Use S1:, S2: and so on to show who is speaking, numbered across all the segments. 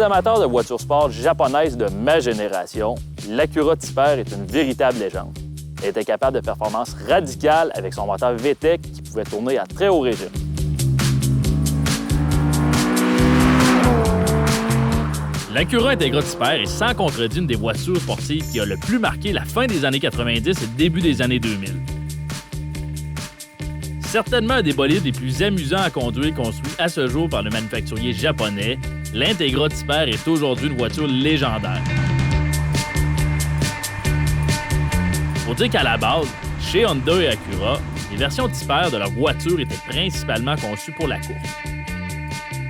S1: les amateurs de voitures sport japonaises de ma génération, l'Acura Tipper est une véritable légende. Elle était capable de performances radicales avec son moteur VTEC qui pouvait tourner à très haut régime.
S2: L'Acura Integra Tipper est sans contredit une des voitures sportives qui a le plus marqué la fin des années 90 et le début des années 2000. Certainement un des bolides les plus amusants à conduire construit à ce jour par le manufacturier japonais, l'Integra Tipper est aujourd'hui une voiture légendaire. Faut dire qu'à la base, chez Honda et Acura, les versions Tipper de leur voiture étaient principalement conçues pour la course.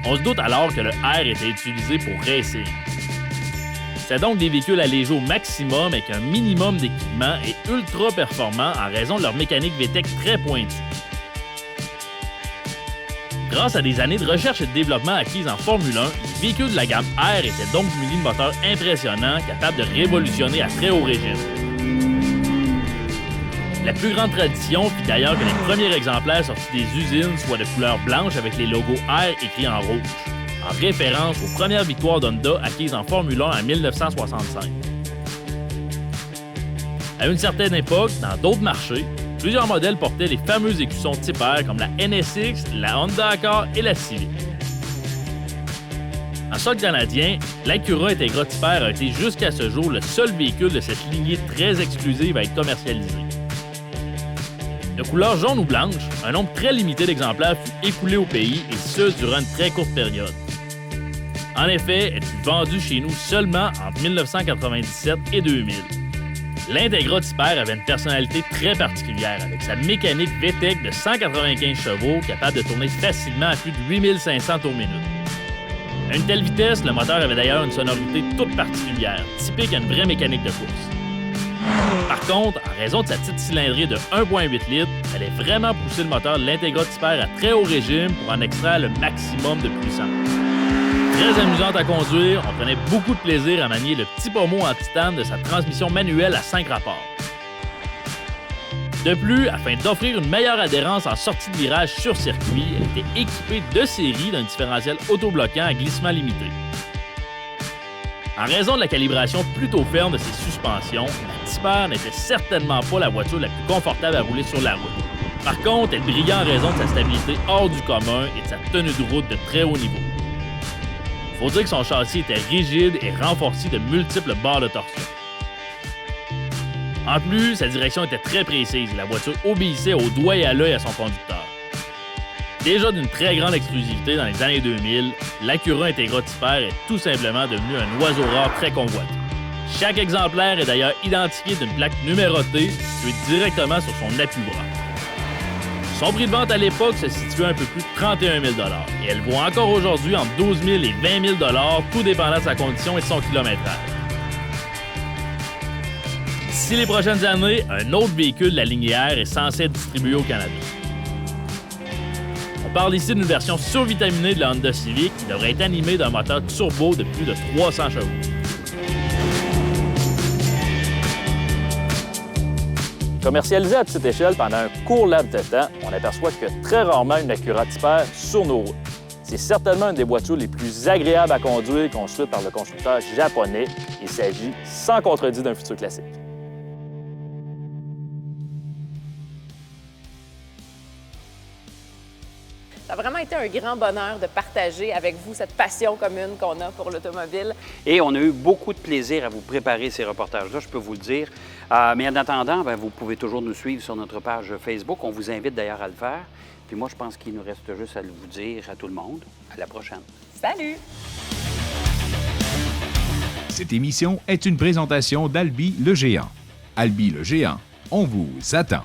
S2: On se doute alors que le R était utilisé pour racer. C'est donc des véhicules allégés au maximum avec un minimum d'équipement et ultra performants en raison de leur mécanique VTEC très pointue. Grâce à des années de recherche et de développement acquises en Formule 1, les véhicules de la gamme R étaient donc munis de moteurs impressionnants capables de révolutionner à très haut régime. La plus grande tradition fit d'ailleurs que les premiers exemplaires sortis des usines soient de couleur blanche avec les logos R écrits en rouge, en référence aux premières victoires d'Honda acquises en Formule 1 en 1965. À une certaine époque, dans d'autres marchés, plusieurs modèles portaient les fameux écussons Tipper comme la NSX, la Honda Accord et la Civic. En sol canadien, l'Acura Integra Tipper a été jusqu'à ce jour le seul véhicule de cette lignée très exclusive à être commercialisé. De couleur jaune ou blanche, un nombre très limité d'exemplaires fut écoulé au pays et ce durant une très courte période. En effet, elle fut vendue chez nous seulement entre 1997 et 2000. L'Integra Tipper avait une personnalité très particulière avec sa mécanique VTEC de 195 chevaux capable de tourner facilement à plus de 8500 tours minute. À une telle vitesse, le moteur avait d'ailleurs une sonorité toute particulière, typique à une vraie mécanique de course. Par contre, en raison de sa petite cylindrée de 1,8 litres, elle a vraiment poussé le moteur de l'Integra Tipper à très haut régime pour en extraire le maximum de puissance. Très amusante à conduire, on prenait beaucoup de plaisir à manier le petit pommeau en titane de sa transmission manuelle à 5 rapports. De plus, afin d'offrir une meilleure adhérence en sortie de virage sur circuit, elle était équipée de série d'un différentiel autobloquant à glissement limité. En raison de la calibration plutôt ferme de ses suspensions, la Tipper n'était certainement pas la voiture la plus confortable à rouler sur la route. Par contre, elle brillait en raison de sa stabilité hors du commun et de sa tenue de route de très haut niveau. Faut dire que son châssis était rigide et renforcé de multiples barres de torsion. En plus, sa direction était très précise et la voiture obéissait au doigt et à l'œil à son conducteur. Déjà d'une très grande exclusivité dans les années 2000, l'Acura Integra Tipper est tout simplement devenu un oiseau rare très convoité. Chaque exemplaire est d'ailleurs identifié d'une plaque numérotée située directement sur son appui-bras. Son prix de vente à l'époque se situait un peu plus de 31 000 et elle vaut encore aujourd'hui entre 12 000 et 20 000 tout dépendant de sa condition et de son kilométrage. D'ici les prochaines années, un autre véhicule de la ligne R est censé être distribué au Canada. On parle ici d'une version survitaminée de la Honda Civic qui devrait être animée d'un moteur turbo de plus de 300 chevaux.
S1: Commercialisée à petite échelle pendant un court laps de temps, on aperçoit que très rarement une Acura Tipper sur nos routes. C'est certainement une des voitures les plus agréables à conduire construite par le constructeur japonais. Il s'agit sans contredit d'un futur classique.
S3: Ça a vraiment été un grand bonheur de partager avec vous cette passion commune qu'on a pour l'automobile.
S4: Et on a eu beaucoup de plaisir à vous préparer ces reportages-là, je peux vous le dire. Mais en attendant, vous pouvez toujours nous suivre sur notre page Facebook. On vous invite d'ailleurs à le faire. Puis moi, je pense qu'il nous reste juste à vous dire à tout le monde, à la prochaine.
S3: Salut!
S5: Cette émission est une présentation d'Albi le Géant. Albi le Géant, on vous attend.